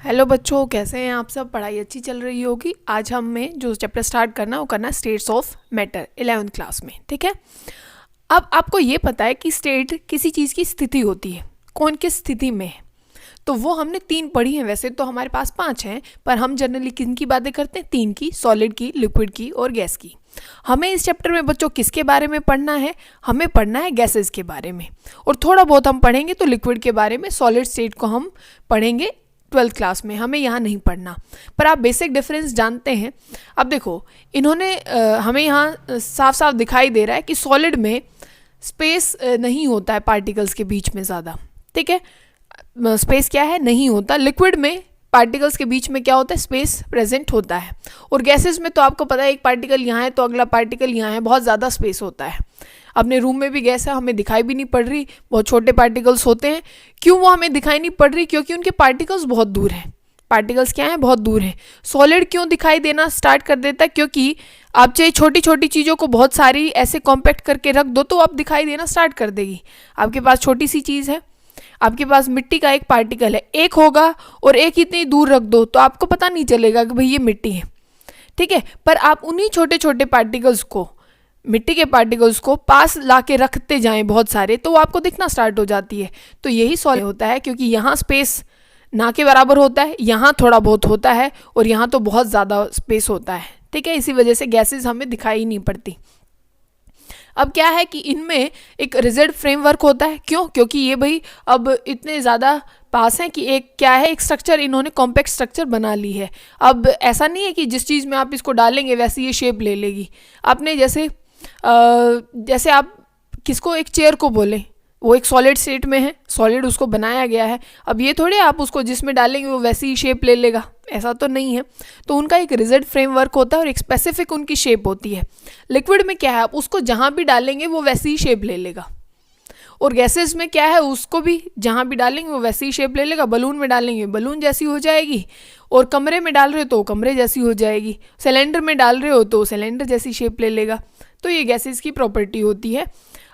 Hello बच्चों, कैसे हैं आप सब। पढ़ाई अच्छी चल रही होगी। आज हमें जो चैप्टर स्टार्ट करना है वो करना है states of matter 11th class में। ठीक है, अब आपको ये पता है कि स्टेट किसी चीज़ की स्थिति होती है, कौन किस स्थिति में है। तो वो हमने 3 पढ़ी हैं। वैसे तो हमारे पास 5 हैं, पर हम जनरली किन की बातें करते हैं? 3 की, सॉलिड की, लिक्विड की और गैस की। हमें इस चैप्टर में बच्चों किसके बारे में पढ़ना है? हमें पढ़ना है गैसेस के बारे में, और थोड़ा बहुत हम पढ़ेंगे तो लिक्विड के बारे में। सॉलिड स्टेट को हम पढ़ेंगे 12th क्लास में, हमें यहाँ नहीं पढ़ना। पर आप बेसिक डिफरेंस जानते हैं। अब देखो, इन्होंने हमें यहाँ साफ साफ दिखाई दे रहा है कि सॉलिड में स्पेस नहीं होता है पार्टिकल्स के बीच में ज़्यादा। ठीक है, स्पेस क्या है? नहीं होता। लिक्विड में पार्टिकल्स के बीच में क्या होता है? स्पेस प्रेजेंट होता है। और गैसेस में तो आपको पता है, एक पार्टिकल यहाँ है तो अगला पार्टिकल यहाँ है, बहुत ज़्यादा स्पेस होता है। अपने रूम में भी गैस है, हमें दिखाई भी नहीं पड़ रही, बहुत छोटे पार्टिकल्स होते हैं। क्यों वो हमें दिखाई नहीं पड़ रही? क्योंकि उनके पार्टिकल्स बहुत दूर हैं। पार्टिकल्स क्या हैं? बहुत दूर हैं। सॉलिड क्यों दिखाई देना स्टार्ट कर देता है? क्योंकि आप चाहे छोटी छोटी चीज़ों को बहुत सारी ऐसे कॉम्पैक्ट करके रख दो तो आप दिखाई देना स्टार्ट कर देगी। आपके पास छोटी सी चीज़ है, आपके पास मिट्टी का एक पार्टिकल है, एक होगा और एक इतनी दूर रख दो तो आपको पता नहीं चलेगा कि भाई ये मिट्टी है। ठीक है, पर आप उन्हीं छोटे छोटे पार्टिकल्स को, मिट्टी के पार्टिकल्स को पास ला के रखते जाएं बहुत सारे, तो वो आपको दिखना स्टार्ट हो जाती है। तो यही सॉलिड होता है, क्योंकि यहाँ स्पेस ना के बराबर होता है, यहाँ थोड़ा बहुत होता है और यहाँ तो बहुत ज़्यादा स्पेस होता है। ठीक है, इसी वजह से गैसेस हमें दिखाई नहीं पड़ती। अब क्या है कि इनमें एक रिजिड फ्रेमवर्क होता है। क्यों? क्योंकि ये भाई अब इतने ज़्यादा पास हैं कि एक क्या है, एक स्ट्रक्चर, इन्होंने कॉम्पैक्ट स्ट्रक्चर बना ली है। अब ऐसा नहीं है कि जिस चीज़ में आप इसको डालेंगे वैसे ये शेप ले लेगी। आपने जैसे आप किसको, एक चेयर को बोलें, वो एक सॉलिड स्टेट में है, सॉलिड उसको बनाया गया है। अब ये थोड़े आप उसको जिसमें डालेंगे वो वैसी ही शेप ले लेगा, ऐसा तो नहीं है। तो उनका एक रिजिड फ्रेमवर्क होता है और एक स्पेसिफिक उनकी शेप होती है। लिक्विड में क्या है, आप उसको जहाँ भी डालेंगे वो वैसी ही शेप ले लेगा। और गैसेस में क्या है, उसको भी जहाँ भी डालेंगे वो वैसी ही शेप ले लेगा। बलून में डालेंगे बलून जैसी हो जाएगी, और कमरे में डाल रहे हो तो कमरे जैसी हो जाएगी, सिलेंडर में डाल रहे हो तो सिलेंडर जैसी शेप ले लेगा। तो ये गैसेस की प्रॉपर्टी होती है।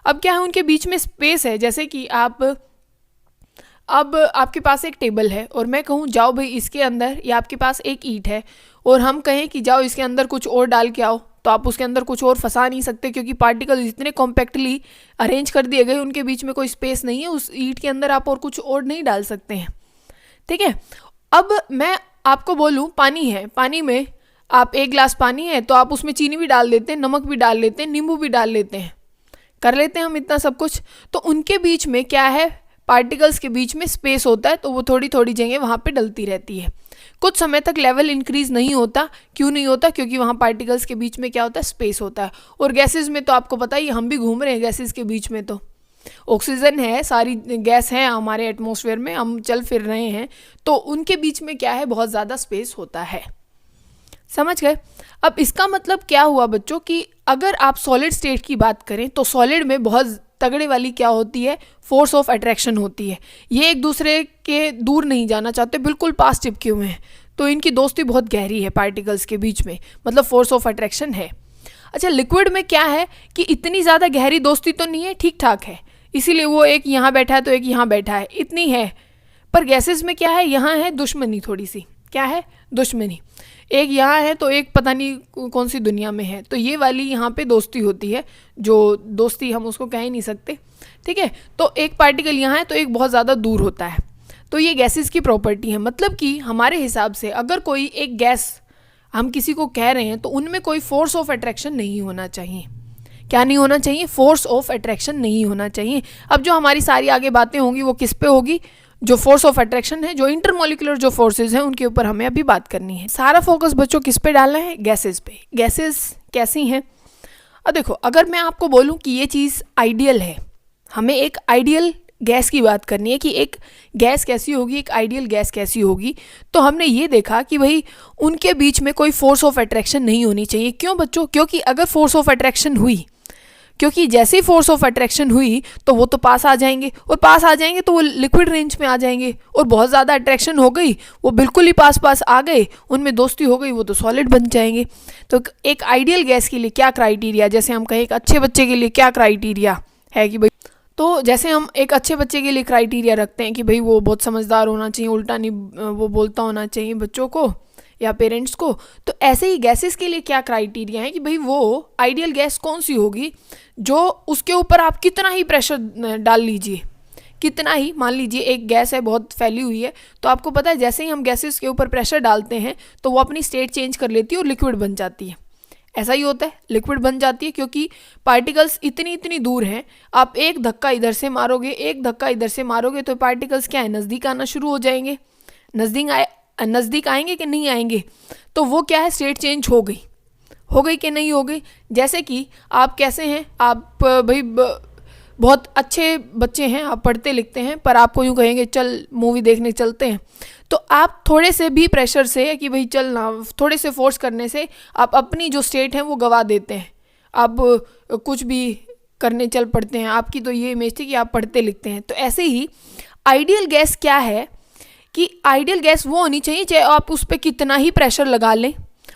अब क्या है, उनके बीच में स्पेस है। जैसे कि अब आपके पास एक टेबल है और मैं कहूँ जाओ भाई इसके अंदर, या आपके पास एक ईंट है और हम कहें कि जाओ इसके अंदर कुछ और डाल के आओ, तो आप उसके अंदर कुछ और फंसा नहीं सकते, क्योंकि पार्टिकल इतने कॉम्पैक्टली अरेंज कर दिए गए, उनके बीच में कोई स्पेस नहीं है। उस ईंट के अंदर आप और कुछ और नहीं डाल सकते हैं। ठीक है, अब मैं आपको बोलूँ पानी है, पानी में आप 1 गिलास पानी है तो आप उसमें चीनी भी डाल देते हैं, नमक भी डाल लेते हैं, नींबू भी डाल लेते हैं, कर लेते हैं हम इतना सब कुछ। तो उनके बीच में क्या है, पार्टिकल्स के बीच में स्पेस होता है, तो वो थोड़ी थोड़ी जगह वहाँ पे डलती रहती है। कुछ समय तक लेवल इंक्रीज नहीं होता। क्यों नहीं होता? क्योंकि वहाँ पार्टिकल्स के बीच में क्या होता है, स्पेस होता है। और गैसेस में तो आपको पता ही, हम भी घूम रहे हैं गैसेस के बीच में, तो ऑक्सीजन है, सारी गैस है हमारे एटमॉस्फेयर में, हम चल फिर रहे हैं, तो उनके बीच में क्या है, बहुत ज़्यादा स्पेस होता है। समझ गए? अब इसका मतलब क्या हुआ बच्चों, कि अगर आप सॉलिड स्टेट की बात करें तो सॉलिड में बहुत तगड़े वाली क्या होती है, फोर्स ऑफ अट्रैक्शन होती है। ये एक दूसरे के दूर नहीं जाना चाहते, बिल्कुल पास चिपके हुए हैं, तो इनकी दोस्ती बहुत गहरी है पार्टिकल्स के बीच में, मतलब फोर्स ऑफ अट्रैक्शन है। अच्छा, लिक्विड में क्या है कि इतनी ज़्यादा गहरी दोस्ती तो नहीं है, ठीक ठाक है, इसीलिए वो एक यहाँ बैठा है तो एक यहाँ बैठा है, इतनी है। पर गैसेस में क्या है, यहाँ है दुश्मनी थोड़ी सी। क्या है? दुश्मनी। एक यहाँ है तो एक पता नहीं कौन सी दुनिया में है, तो ये वाली यहाँ पे दोस्ती होती है, जो दोस्ती हम उसको कह ही नहीं सकते। ठीक है, तो एक पार्टिकल यहाँ है तो एक बहुत ज़्यादा दूर होता है। तो ये गैसेस की प्रॉपर्टी है। मतलब कि हमारे हिसाब से अगर कोई एक गैस हम किसी को कह रहे हैं तो उनमें कोई फोर्स ऑफ अट्रैक्शन नहीं होना चाहिए। क्या नहीं होना चाहिए? फोर्स ऑफ अट्रैक्शन नहीं होना चाहिए। अब जो हमारी सारी आगे बातें होंगी वो किस पे होगी? जो फोर्स ऑफ अट्रैक्शन है, जो इंटरमोलिकुलर जो फोर्सेस हैं, उनके ऊपर हमें अभी बात करनी है। सारा फोकस बच्चों किस पे डालना है? गैसेस पे। गैसेस कैसी हैं? अब देखो, अगर मैं आपको बोलूं कि ये चीज़ आइडियल है, हमें एक आइडियल गैस की बात करनी है कि एक गैस कैसी होगी, एक आइडियल गैस कैसी होगी, तो हमने ये देखा कि भाई उनके बीच में कोई फोर्स ऑफ अट्रैक्शन नहीं होनी चाहिए। क्यों बच्चों? क्योंकि अगर फोर्स ऑफ अट्रैक्शन हुई, क्योंकि जैसे ही फोर्स ऑफ अट्रैक्शन हुई तो वो तो पास आ जाएंगे, और पास आ जाएंगे तो वो लिक्विड रेंज में आ जाएंगे, और बहुत ज़्यादा अट्रैक्शन हो गई, वो बिल्कुल ही पास पास आ गए, उनमें दोस्ती हो गई, वो तो सॉलिड बन जाएंगे। तो एक आइडियल गैस के लिए क्या क्राइटेरिया, जैसे हम कहें एक अच्छे बच्चे के लिए क्या क्राइटेरिया है कि भाई तो जैसे हम एक अच्छे बच्चे के लिए क्राइटेरिया रखते हैं कि भाई वो बहुत समझदार होना चाहिए, उल्टा नहीं वो बोलता होना चाहिए बच्चों को या पेरेंट्स को, तो ऐसे ही गैसेस के लिए क्या क्राइटेरिया है कि भाई वो आइडियल गैस कौन सी होगी जो उसके ऊपर आप कितना ही प्रेशर डाल लीजिए, कितना ही, मान लीजिए एक गैस है बहुत फैली हुई है, तो आपको पता है जैसे ही हम गैसेस के ऊपर प्रेशर डालते हैं तो वो अपनी स्टेट चेंज कर लेती है और लिक्विड बन जाती है। ऐसा ही होता है, लिक्विड बन जाती है क्योंकि पार्टिकल्स इतनी दूर हैं। आप एक धक्का इधर से मारोगे, एक धक्का इधर से मारोगे तो पार्टिकल्स क्या है, नज़दीक आना शुरू हो जाएंगे। नज़दीक आएंगे कि नहीं आएंगे, तो वो क्या है, स्टेट चेंज हो गई कि नहीं हो गई। जैसे कि आप कैसे हैं, आप भाई बहुत अच्छे बच्चे हैं, आप पढ़ते लिखते हैं, पर आपको यूँ कहेंगे चल मूवी देखने चलते हैं, तो आप थोड़े से भी प्रेशर से कि भाई चल ना, थोड़े से फोर्स करने से आप अपनी जो स्टेट है वो गवा देते हैं। आप कुछ भी करने चल पड़ते हैं। आपकी तो ये इमेज थी कि आप पढ़ते लिखते हैं। तो ऐसे ही आइडियल गैस क्या है कि आइडियल गैस वो होनी चाहिए चाहे आप उस पर कितना ही प्रेशर लगा लें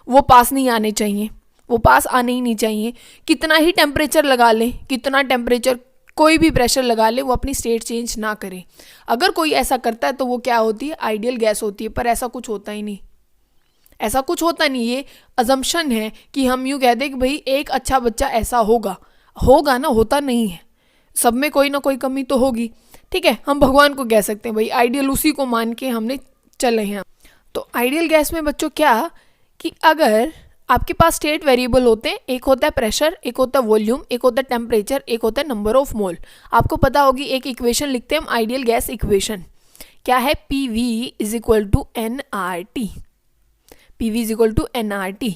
वो पास नहीं आने चाहिए, वो पास आने ही नहीं चाहिए। कितना ही टेम्परेचर लगा लें, कितना टेम्परेचर कोई भी प्रेशर लगा ले, वो अपनी स्टेट चेंज ना करे। अगर कोई ऐसा करता है तो वो क्या होती है, आइडियल गैस होती है। पर ऐसा कुछ होता ही नहीं, ऐसा कुछ होता नहीं। ये अजम्पशन है कि हम यूँ कह दें कि भाई एक अच्छा बच्चा ऐसा होगा ना, होता नहीं है। सब में कोई ना कोई कमी तो होगी, ठीक है। हम भगवान को कह सकते हैं भाई आइडियल, उसी को मान के हमने चले हैं। तो आइडियल गैस में बच्चों क्या कि अगर आपके पास स्टेट वेरिएबल होते हैं, एक होता है प्रेशर, एक होता है वॉल्यूम, एक होता है टेम्परेचर, एक होता है नंबर ऑफ मोल। आपको पता होगी एक इक्वेशन लिखते हैं हम, आइडियल गैस इक्वेशन क्या है, PV is equal to nRT। PV is equal to nRT।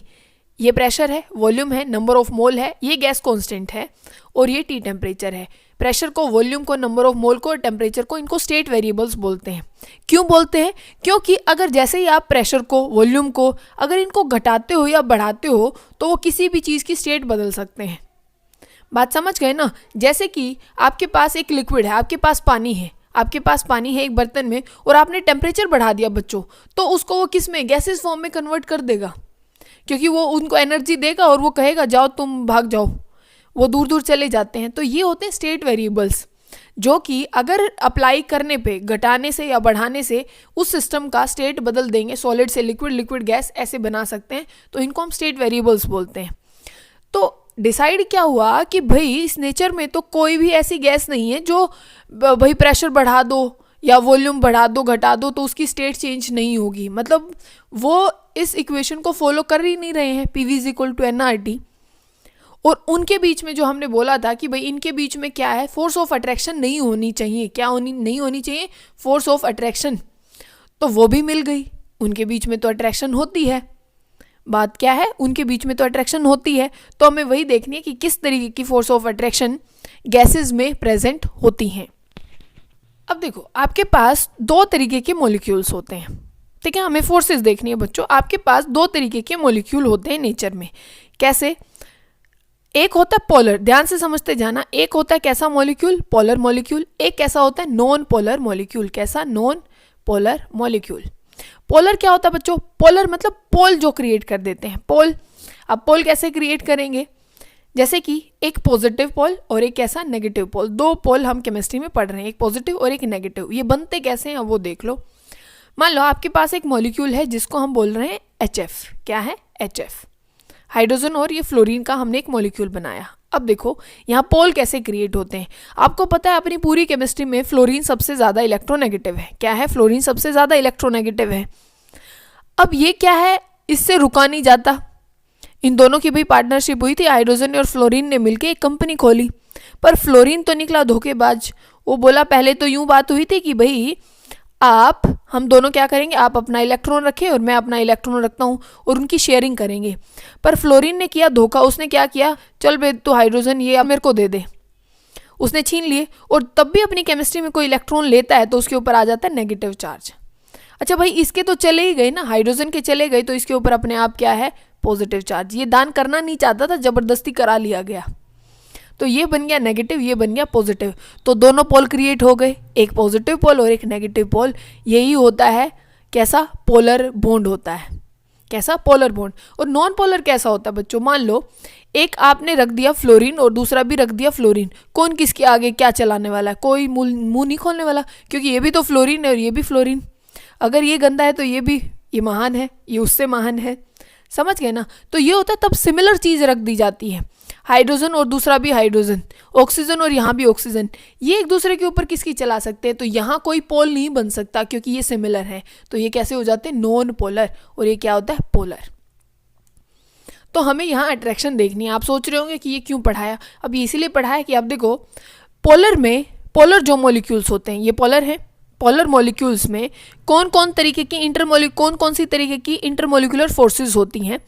ये प्रेशर है, वॉल्यूम है, नंबर ऑफ मोल है, ये गैस कांस्टेंट है, और ये T टेम्परेचर है। प्रेशर को, वॉल्यूम को, नंबर ऑफ मोल को और टेम्परेचर को, इनको स्टेट वेरिएबल्स बोलते हैं। क्यों बोलते हैं? क्योंकि अगर जैसे ही आप प्रेशर को, वॉल्यूम को अगर इनको घटाते हो या बढ़ाते हो तो वो किसी भी चीज़ की स्टेट बदल सकते हैं। बात समझ गए ना? जैसे कि आपके पास एक लिक्विड है, आपके पास पानी है, आपके पास पानी है एक बर्तन में, और आपने टेम्परेचर बढ़ा दिया बच्चों, तो उसको वो किस में, गैसेस फॉर्म में कन्वर्ट कर देगा, क्योंकि वो उनको एनर्जी देगा और वो कहेगा जाओ तुम भाग जाओ, वो दूर दूर चले जाते हैं। तो ये होते हैं स्टेट वेरिएबल्स, जो कि अगर अप्लाई करने पे, घटाने से या बढ़ाने से उस सिस्टम का स्टेट बदल देंगे, सॉलिड से लिक्विड, लिक्विड गैस ऐसे बना सकते हैं। तो इनको हम स्टेट वेरिएबल्स बोलते हैं। तो डिसाइड क्या हुआ कि भाई इस नेचर में तो कोई भी ऐसी गैस नहीं है जो भाई प्रेशर बढ़ा दो या वॉल्यूम बढ़ा दो, घटा दो तो उसकी स्टेट चेंज नहीं होगी। मतलब वो इस इक्वेशन को फॉलो कर ही नहीं रहे हैं, PV is equal to nRT। और उनके बीच में जो हमने बोला था कि भाई इनके बीच में क्या है, फोर्स ऑफ अट्रैक्शन नहीं होनी चाहिए। क्या नहीं होनी चाहिए? Force of attraction. तो वो भी मिल गई, उनके बीच में तो अट्रैक्शन होती है। बात क्या है, उनके बीच में तो अट्रैक्शन होती है। तो हमें वही देखनी है कि किस तरीके की फोर्स ऑफ अट्रैक्शन गैसेस में प्रेजेंट होती हैं। अब देखो, आपके पास दो तरीके के मॉलिक्यूल्स होते हैं, ठीक है। हमें फोर्सेस देखनी है बच्चों। आपके पास दो तरीके के मॉलिक्यूल होते हैं नेचर में। कैसे? एक होता है पोलर, ध्यान से समझते जाना। एक होता है कैसा मॉलिक्यूल? Polar molecule. एक कैसा होता है? Non polar molecule. कैसा? Non polar molecule. पोलर क्या होता है बच्चों? पोलर मतलब पोल जो क्रिएट कर देते हैं, पोल। अब पोल कैसे क्रिएट करेंगे? जैसे कि एक पॉजिटिव पोल और एक कैसा, नेगेटिव पोल। दो पोल हम केमिस्ट्री में पढ़ रहे हैं, एक पॉजिटिव और एक नेगेटिव। ये बनते कैसे हैं वो देख लो। मान लो आपके पास एक मॉलिक्यूल है जिसको हम बोल रहे हैं HF। क्या है? HF। हाइड्रोजन और ये फ्लोरीन का हमने एक मॉलिक्यूल बनाया। अब देखो यहाँ पोल कैसे क्रिएट होते हैं। आपको पता है अपनी पूरी केमिस्ट्री में फ्लोरीन सबसे ज़्यादा इलेक्ट्रोनेगेटिव है। क्या है? फ्लोरीन सबसे ज़्यादा इलेक्ट्रोनेगेटिव है। अब ये क्या है, इससे रुका नहीं जाता। इन दोनों की भी पार्टनरशिप हुई थी, हाइड्रोजन और फ्लोरीन ने मिलकर एक कंपनी खोली। पर फ्लोरीन तो निकला धोखेबाज। वो बोला, पहले तो यूँ बात हुई थी कि भाई हम दोनों क्या करेंगे, आप अपना इलेक्ट्रॉन रखें और मैं अपना इलेक्ट्रॉन रखता हूँ और उनकी शेयरिंग करेंगे। पर फ्लोरीन ने किया धोखा। उसने क्या किया, चल बे तो हाइड्रोजन ये मेरे को दे दे, उसने छीन लिए। और तब भी अपनी केमिस्ट्री में कोई इलेक्ट्रॉन लेता है तो उसके ऊपर आ जाता है नेगेटिव चार्ज। अच्छा भाई, इसके तो चले ही गए ना, हाइड्रोजन के चले गए, तो इसके ऊपर अपने आप क्या है, पॉजिटिव चार्ज। ये दान करना नहीं चाहता था, जबरदस्ती करा लिया गया। तो ये बन गया नेगेटिव, ये बन गया पॉजिटिव। तो दोनों पोल क्रिएट हो गए, एक पॉजिटिव पोल और एक नेगेटिव पोल। यही होता है कैसा, पोलर बॉन्ड होता है। कैसा, पोलर बॉन्ड। और नॉन पोलर कैसा होता है बच्चों, मान लो एक आपने रख दिया फ्लोरीन और दूसरा भी रख दिया फ्लोरीन, कौन किसके आगे क्या चलाने वाला है, कोई मुंह नहीं खोलने वाला, क्योंकि ये भी तो फ्लोरीन है और ये भी फ्लोरीन। अगर ये गंदा है तो ये महान है, ये उससे महान है, समझ गए ना। तो ये होता है तब सिमिलर चीज़ रख दी जाती है, हाइड्रोजन और दूसरा भी हाइड्रोजन, ऑक्सीजन और यहाँ भी ऑक्सीजन, ये एक दूसरे के ऊपर किसकी चला सकते हैं, तो यहाँ कोई पोल नहीं बन सकता क्योंकि ये सिमिलर है, तो ये कैसे हो जाते हैं, नॉन पोलर, और ये क्या होता है, पोलर। तो हमें यहाँ अट्रैक्शन देखनी है। आप सोच रहे होंगे कि ये क्यों पढ़ाया, अब ये इसीलिए पढ़ाया कि आप देखो पोलर में, पोलर जो मॉलिक्यूल्स होते हैं ये पोलर हैं, पोलर मॉलिक्यूल्स में कौन कौन सी तरीके की इंटरमोलिकुलर फोर्सेस होती हैं।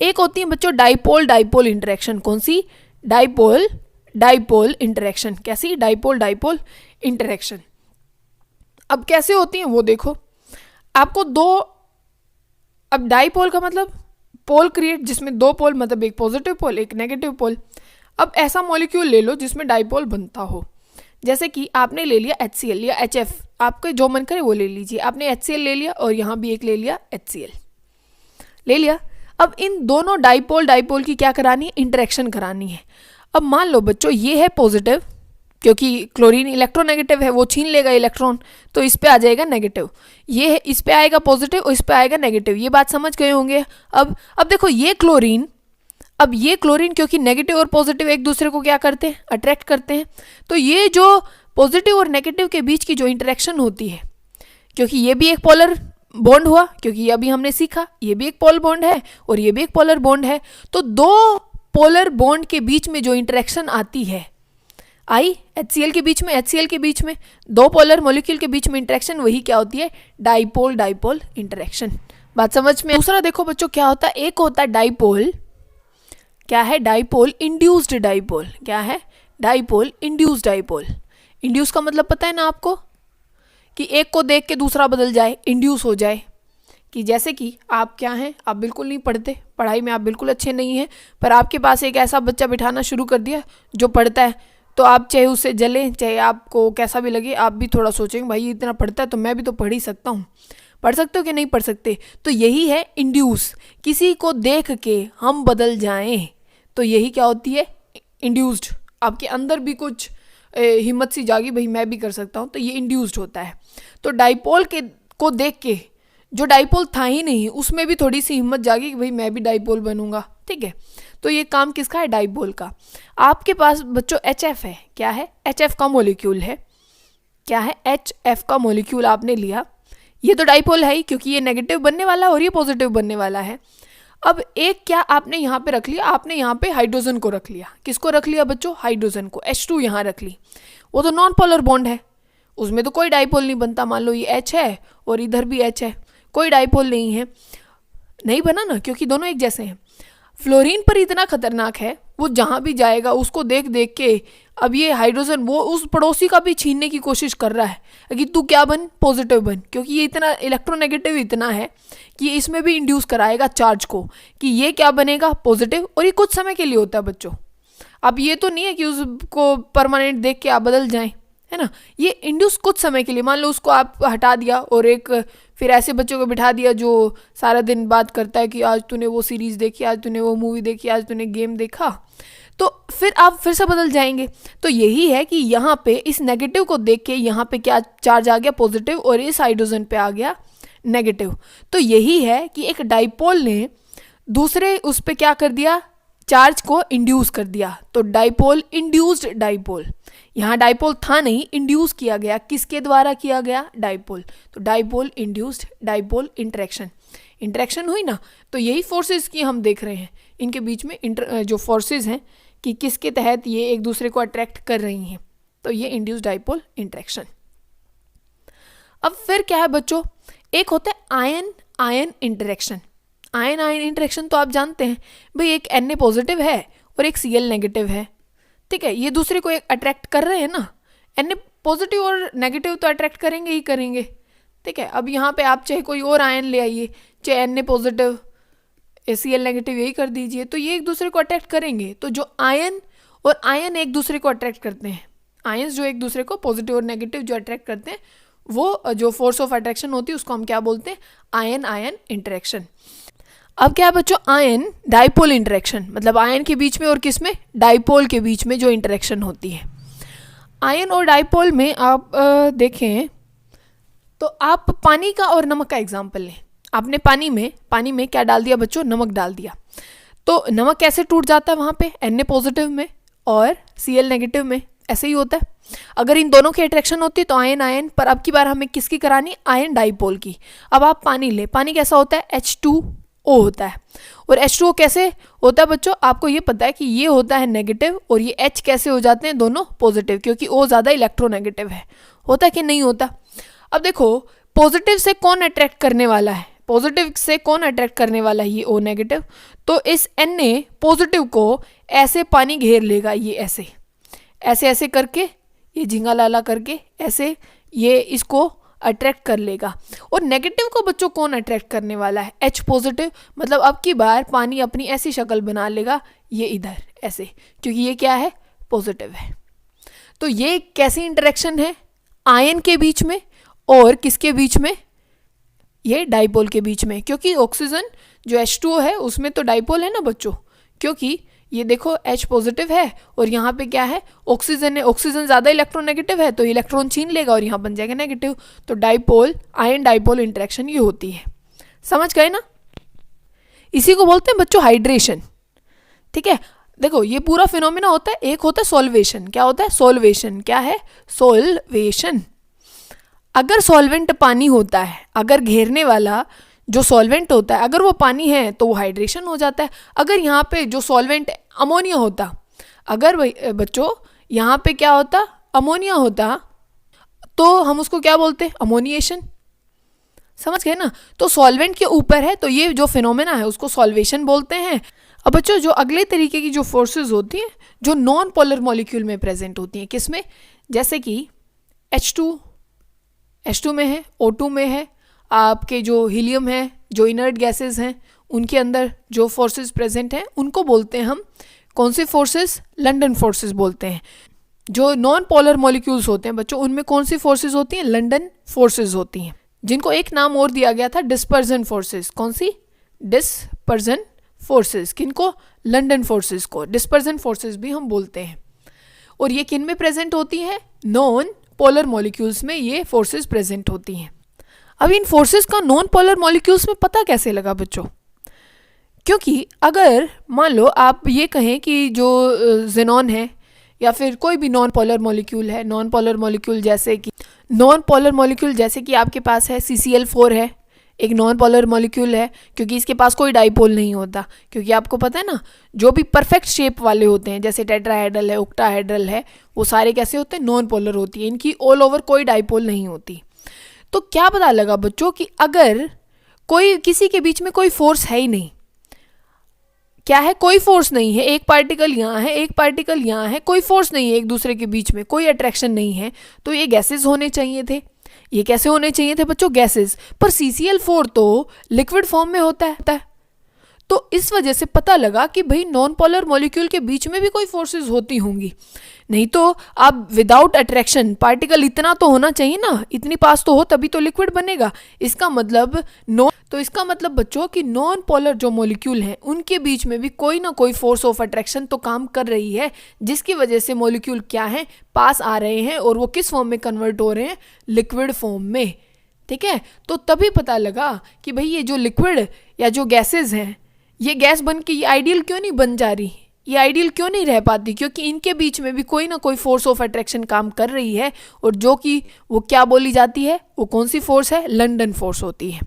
एक होती है बच्चों डाइपोल डाइपोल इंटरेक्शन, कौन सी, डाइपोल डाइपोल इंटरेक्शन, कैसी, डाइपोल डाइपोल इंटरेक्शन। अब कैसे होती हैं वो देखो, आपको दो, अब डाइपोल का मतलब पोल क्रिएट जिसमें दो पोल, मतलब एक पॉजिटिव पोल एक नेगेटिव पोल। अब ऐसा मॉलिक्यूल ले लो जिसमें डाइपोल बनता हो, जैसे कि आपने ले लिया HCl या HF, आपको जो मन करे वो ले लीजिए। आपने HCl ले लिया और यहाँ भी एक ले लिया HCl ले लिया। अब इन दोनों डाइपोल डाइपोल की क्या करानी है, इंटरेक्शन करानी है। अब मान लो बच्चों ये है पॉजिटिव, क्योंकि क्लोरीन इलेक्ट्रोनेगेटिव है, वो छीन लेगा इलेक्ट्रॉन, तो इस पे आ जाएगा नेगेटिव, ये है इस पे आएगा पॉजिटिव और इस पे आएगा नेगेटिव, ये बात समझ गए होंगे। अब देखो ये क्लोरीन, अब ये क्लोरीन क्योंकि नेगेटिव और पॉजिटिव एक दूसरे को क्या करते हैं, अट्रैक्ट करते हैं, तो ये जो पॉजिटिव और नेगेटिव के बीच की जो इंटरेक्शन होती है, क्योंकि ये भी एक पोलर बॉन्ड हुआ, क्योंकि अभी हमने सीखा ये भी एक पोलर बॉन्ड है और ये भी एक पोलर बॉन्ड है, तो दो पोलर बॉन्ड के बीच में जो इंटरेक्शन आती है, आई HCl के बीच में, HCl के बीच में, दो पोलर मॉलिक्यूल के बीच में इंटरेक्शन, वही क्या होती है, डाइपोल डाइपोल इंटरेक्शन। बात समझ में। दूसरा देखो बच्चों क्या होता है, एक होता है डाइपोल, क्या है, डाइपोल इंड्यूस्ड डाइपोल, क्या है, डाइपोल इंड्यूस्ड डाइपोल। इंड्यूस का मतलब पता है ना आपको, कि एक को देख के दूसरा बदल जाए, इंड्यूस हो जाए। कि जैसे कि आप क्या हैं, आप बिल्कुल नहीं पढ़ते, पढ़ाई में आप बिल्कुल अच्छे नहीं हैं, पर आपके पास एक ऐसा बच्चा बिठाना शुरू कर दिया जो पढ़ता है, तो आप चाहे उससे जलें, चाहे आपको कैसा भी लगे, आप भी थोड़ा सोचेंगे भाई ये इतना पढ़ता है तो मैं भी तो पढ़ ही सकता हूँ। पढ़ सकते हो कि नहीं पढ़ सकते, तो यही है इंड्यूस, किसी को देख के हम बदल जाएं, तो यही क्या होती है, इंड्यूस्ड। आपके अंदर भी कुछ हिम्मत सी जागी, भाई मैं भी कर सकता हूँ, तो ये इंड्यूस्ड होता है। तो डाइपोल को देख के, जो डाइपोल था ही नहीं उसमें भी थोड़ी सी हिम्मत जागी कि भाई मैं भी डाइपोल बनूंगा, ठीक है। तो ये काम किसका है, डाइपोल का। आपके पास बच्चों HF है, क्या है, HF का मॉलिक्यूल है, क्या है, HF का मॉलिक्यूल आपने लिया, ये तो डाइपोल है ही, क्योंकि ये नेगेटिव बनने वाला है और ये पॉजिटिव बनने वाला है। अब एक क्या आपने यहाँ पे रख लिया, आपने यहाँ पे हाइड्रोजन को रख लिया, किसको रख लिया बच्चों, हाइड्रोजन को, H2 यहाँ रख ली, वो तो नॉन पोलर बॉन्ड है, उसमें तो कोई डाइपोल नहीं बनता। मान लो ये H है और इधर भी H है, कोई डाइपोल नहीं है, नहीं बना ना, क्योंकि दोनों एक जैसे हैं। फ्लोरीन पर इतना खतरनाक है, वो जहाँ भी जाएगा उसको देख देख के, अब ये हाइड्रोजन वो उस पड़ोसी का भी छीनने की कोशिश कर रहा है कि तू क्या बन, पॉजिटिव बन, क्योंकि ये इतना इलेक्ट्रोनेगेटिव इतना है कि ये इसमें भी इंड्यूस कराएगा चार्ज को, कि ये क्या बनेगा, पॉजिटिव, और ये कुछ समय के लिए होता है बच्चों। अब ये तो नहीं है कि उसको परमानेंट देख के आप बदल जाएं, है ना, ये इंड्यूस कुछ समय के लिए। मान लो उसको आप हटा दिया और एक फिर ऐसे बच्चों को बिठा दिया जो सारा दिन बात करता है कि आज तूने वो सीरीज़ देखी, आज तूने वो मूवी देखी, आज तूने गेम देखा, तो फिर आप फिर से बदल जाएंगे। तो यही है कि यहाँ पे इस नेगेटिव को देख के यहाँ पे क्या चार्ज आ गया, पॉजिटिव, और इस हाइड्रोजन पे आ गया नेगेटिव। तो यही है कि एक डाइपोल ने दूसरे उस पे क्या कर दिया, चार्ज को इंड्यूस कर दिया, तो डाइपोल इंड्यूस्ड डाइपोल। यहाँ डाइपोल था नहीं, इंड्यूस किया गया, किसके द्वारा किया गया, डाइपोल। तो डाइपोल इंड्यूस्ड डाइपोल इंटरेक्शन हुई ना। तो यही फोर्सेस की हम देख रहे हैं, इनके बीच में जो फोर्सेस हैं कि किसके तहत ये एक दूसरे को अट्रैक्ट कर रही हैं, तो ये इंड्यूस्ड डाइपोल इंटरेक्शन। अब फिर क्या है बच्चों, एक होता है ion ion interaction. Ion ion interaction तो आप जानते हैं भाई, एक Na पॉजिटिव है और एक Cl नेगेटिव है, ठीक है, ये दूसरे को एक अट्रैक्ट कर रहे हैं ना, Na पॉजिटिव और नेगेटिव तो अट्रैक्ट करेंगे ही करेंगे, ठीक है। अब यहाँ पे आप चाहे कोई और आयन ले आइए, चाहे Na पॉजिटिव Cl नेगेटिव यही कर दीजिए, तो ये एक दूसरे को अट्रैक्ट करेंगे। तो जो आयन और आयन एक दूसरे को अट्रैक्ट करते हैं, आयन्स जो एक दूसरे को पॉजिटिव और नेगेटिव जो अट्रैक्ट करते हैं, वो जो फोर्स ऑफ अट्रैक्शन होती है उसको हम क्या बोलते हैं, आयन आयन इंटरेक्शन। अब क्या है बच्चों, आयन डाइपोल इंटरेक्शन, मतलब आयन के बीच में और किस में, डाइपोल के बीच में जो इंटरेक्शन होती है। आयन और डाइपोल में आप देखें तो आप पानी का और नमक का एग्जाम्पल लें। आपने पानी में क्या डाल दिया बच्चों, नमक डाल दिया। तो नमक कैसे टूट जाता है वहाँ पे, Na पॉजिटिव में और Cl नेगेटिव में, ऐसे ही होता है। अगर इन दोनों की अट्रैक्शन होती है तो आयन आयन, पर अब की बार हमें किसकी करानी, आयन डाइपोल की। अब आप पानी ले, पानी कैसा होता है, H2O होता है। और H2O कैसे होता है बच्चों, आपको ये पता है कि ये होता है नेगेटिव और ये H कैसे हो जाते हैं, दोनों पॉजिटिव, क्योंकि O ज़्यादा इलेक्ट्रोनेगेटिव है। होता है कि नहीं होता। अब देखो पॉजिटिव से कौन अट्रैक्ट करने वाला है, पॉजिटिव से कौन अट्रैक्ट करने वाला है, ये O नेगेटिव। तो इस Na पॉजिटिव को ऐसे पानी घेर लेगा, ये ऐसे ऐसे ऐसे करके, ये झिंगा लाला करके ऐसे ये इसको अट्रैक्ट कर लेगा। और नेगेटिव को बच्चों कौन अट्रैक्ट करने वाला है, H पॉजिटिव। मतलब अब की बार पानी अपनी ऐसी शक्ल बना लेगा, ये इधर ऐसे, क्योंकि ये क्या है, पॉजिटिव है। तो ये कैसी इंटरेक्शन है, आयन के बीच में और किसके बीच में, ये डाइपोल के बीच में। क्योंकि ऑक्सीजन जो H2O है उसमें तो डाइपोल है ना बच्चों, क्योंकि ये देखो H पॉजिटिव है और यहाँ पे क्या है, ऑक्सीजन है। ऑक्सीजन ज़्यादा इलेक्ट्रोनेगेटिव है तो इलेक्ट्रॉन छीन लेगा और यहाँ बन जाएगा नेगेटिव। तो डाइपोल आयन डाइपोल इंटरेक्शन ये होती है। समझ गए ना, इसी को बोलते हैं बच्चों हाइड्रेशन। ठीक है, देखो ये पूरा फिनोमेना होता है, एक होता है सॉल्वेशन। क्या होता है, सॉल्वेशन। क्या है, सॉल्वेशन। अगर सॉल्वेंट पानी होता है, अगर घेरने वाला जो सॉल्वेंट होता है अगर वो पानी है तो वो हाइड्रेशन हो जाता है। अगर यहाँ पे जो सॉल्वेंट अमोनिया होता, अगर बच्चों यहाँ पे क्या होता, अमोनिया होता, तो हम उसको क्या बोलते हैं, अमोनिएशन। समझ गए ना। तो सॉल्वेंट के ऊपर है तो ये जो फिनोमेना है उसको सॉल्वेशन बोलते हैं। अब बच्चों जो अगले तरीके की जो फोर्सेस होती हैं जो नॉन पोलर मॉलिक्यूल में प्रेजेंट होती हैं, किसमें, जैसे कि H2 में है, O2 में है, आपके जो हीलियम है, जो इनर्ट गैसेस हैं उनके अंदर जो फोर्सेस प्रेजेंट हैं उनको बोलते हैं हम कौन सी फोर्सेस, लंडन फोर्सेस बोलते हैं। जो नॉन पोलर मॉलिक्यूल्स होते हैं बच्चों उनमें कौन सी फोर्सेस होती हैं, लंडन फोर्सेस होती हैं, जिनको एक नाम और दिया गया था डिस्पर्जन फोर्सेस। कौन सी, डिस्पर्जन फोर्सेस। किनको, लंडन फोर्सेस को डिस्पर्जन फोर्सेस भी हम बोलते हैं। और ये किन में प्रेजेंट होती हैं, नॉन पोलर मॉलिक्यूल्स में ये फोर्सेस प्रेजेंट होती हैं। अब इन फोर्सेस का नॉन पोलर मॉलिक्यूल्स में पता कैसे लगा बच्चों, क्योंकि अगर मान लो आप ये कहें कि जो जेनॉन है या फिर कोई भी नॉन पोलर मॉलिक्यूल है, नॉन पोलर मॉलिक्यूल जैसे कि आपके पास है CCl4 है, एक नॉन पोलर मॉलिक्यूल है, क्योंकि इसके पास कोई डाइपोल नहीं होता। क्योंकि आपको पता है ना जो भी परफेक्ट शेप वाले होते हैं जैसे टेट्राहेड्रल है, ऑक्टाहेड्रल है, वो सारे कैसे होते हैं, नॉन पोलर होती है, इनकी ऑल ओवर कोई डाइपोल नहीं होती। तो क्या पता लगा बच्चों कि अगर कोई किसी के बीच में कोई फोर्स है ही नहीं, क्या है, कोई फोर्स नहीं है, एक पार्टिकल यहाँ है, एक पार्टिकल यहाँ है, कोई फोर्स नहीं है एक दूसरे के बीच में, कोई अट्रैक्शन नहीं है, तो ये गैसेस होने चाहिए थे। ये कैसे होने चाहिए थे बच्चों, गैसेस। पर CCl4 तो लिक्विड फॉर्म में होता है। तो इस वजह से पता लगा कि भाई नॉन पोलर मॉलिक्यूल के बीच में भी कोई फोर्सेस होती होंगी, नहीं तो आप विदाउट अट्रैक्शन पार्टिकल इतना तो होना चाहिए ना, इतनी पास तो हो तभी तो लिक्विड बनेगा। इसका मतलब बच्चों कि नॉन पोलर जो मॉलिक्यूल हैं उनके बीच में भी कोई ना कोई फोर्स ऑफ अट्रैक्शन तो काम कर रही है, जिसकी वजह से मॉलिक्यूल क्या है, पास आ रहे हैं और वो किस फॉर्म में कन्वर्ट हो रहे हैं, लिक्विड फॉर्म में। ठीक है, तो तभी पता लगा कि भाई ये जो लिक्विड या जो गैसेज हैं, ये गैस बन के ये आइडियल क्यों नहीं बन जा रही, ये आइडियल क्यों नहीं रह पाती, क्योंकि इनके बीच में भी कोई ना कोई फोर्स ऑफ अट्रैक्शन काम कर रही है। और जो कि वो क्या बोली जाती है, वो कौन सी फोर्स है, लंडन फोर्स होती है।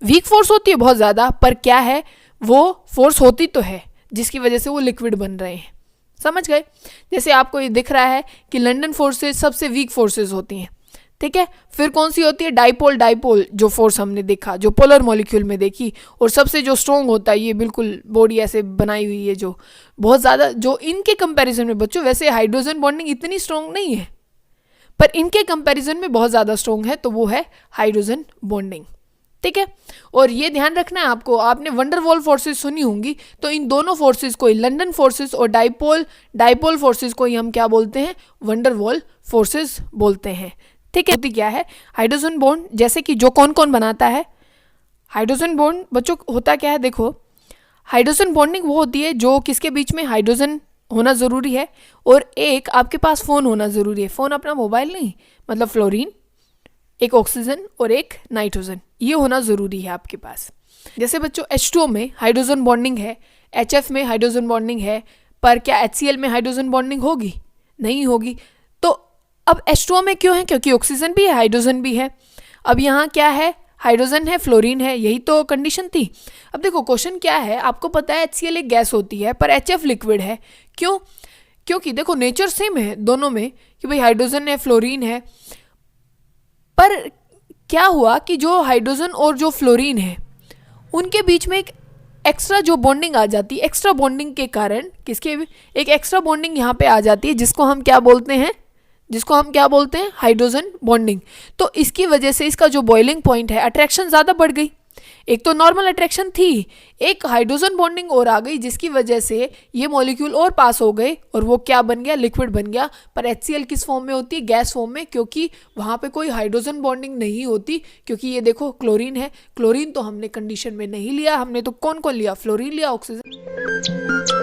वीक फोर्स होती है बहुत ज़्यादा, पर क्या है, वो फोर्स होती तो है जिसकी वजह से वो लिक्विड बन रहे हैं। समझ गए। जैसे आपको ये दिख रहा है कि लंडन फोर्सेस सबसे वीक फोर्सेस होती हैं। ठीक है, फिर कौन सी होती है, डाइपोल जो फोर्स हमने देखा, जो पोलर मॉलिक्यूल में देखी। और सबसे जो स्ट्रॉन्ग होता है, ये बिल्कुल बॉडी ऐसे बनाई हुई है, जो बहुत ज़्यादा, जो इनके कंपैरिजन में बच्चों, वैसे हाइड्रोजन बॉन्डिंग इतनी स्ट्रॉन्ग नहीं है पर इनके कंपैरिजन में बहुत ज़्यादा स्ट्रॉन्ग है, तो वो है हाइड्रोजन बॉन्डिंग। ठीक है, और ये ध्यान रखना है आपको, आपने वंडरवॉल फोर्सेस सुनी होंगी, तो इन दोनों फोर्सेस को, लंडन फोर्सेस और डाइपोल फोर्सेस को हम क्या बोलते हैं, वंडरवॉल फोर्सेस बोलते हैं। ठीक है, होती क्या है, हाइड्रोजन बॉन्ड जैसे कि जो कौन कौन बनाता है, हाइड्रोजन बॉन्ड बच्चों होता क्या है, देखो हाइड्रोजन बॉन्डिंग वो होती है जो किसके बीच में हाइड्रोजन होना ज़रूरी है और एक आपके पास फ़ोन होना ज़रूरी है। फ़ोन अपना मोबाइल नहीं, मतलब फ्लोरीन, एक ऑक्सीजन और एक नाइट्रोजन, ये होना ज़रूरी है आपके पास। जैसे बच्चों H2O में हाइड्रोजन बॉन्डिंग है, HF में हाइड्रोजन बॉन्डिंग है, पर क्या HCl में हाइड्रोजन बॉन्डिंग होगी? नहीं होगी। तो अब H2O में क्यों है? क्योंकि ऑक्सीजन भी है, हाइड्रोजन भी है। अब यहाँ क्या है? हाइड्रोजन है, फ्लोरीन है, यही तो कंडीशन थी। अब देखो क्वेश्चन क्या है, आपको पता है HCl एक गैस होती है पर HF लिक्विड है। क्यों? क्योंकि देखो नेचर सेम है दोनों में कि भाई हाइड्रोजन है, फ्लोरीन है, पर क्या हुआ कि जो हाइड्रोजन और जो फ्लोरीन है उनके बीच में एक एक्स्ट्रा जो बॉन्डिंग आ जाती है, एक्स्ट्रा बॉन्डिंग के कारण एक एक्स्ट्रा बॉन्डिंग यहाँ पे आ जाती है जिसको हम क्या बोलते हैं हाइड्रोजन बॉन्डिंग। तो इसकी वजह से इसका जो बॉइलिंग पॉइंट है, अट्रैक्शन ज़्यादा बढ़ गई। एक तो नॉर्मल अट्रैक्शन थी, एक हाइड्रोजन बॉन्डिंग और आ गई जिसकी वजह से ये मॉलिक्यूल और पास हो गए और वो क्या बन गया? लिक्विड बन गया। पर HCl किस फॉर्म में होती है? गैस फॉर्म में, क्योंकि वहाँ पे कोई हाइड्रोजन बॉन्डिंग नहीं होती। क्योंकि ये देखो क्लोरीन है, क्लोरीन तो हमने कंडीशन में नहीं लिया, हमने तो कौन लिया? फ्लोरीन लिया, ऑक्सीजन।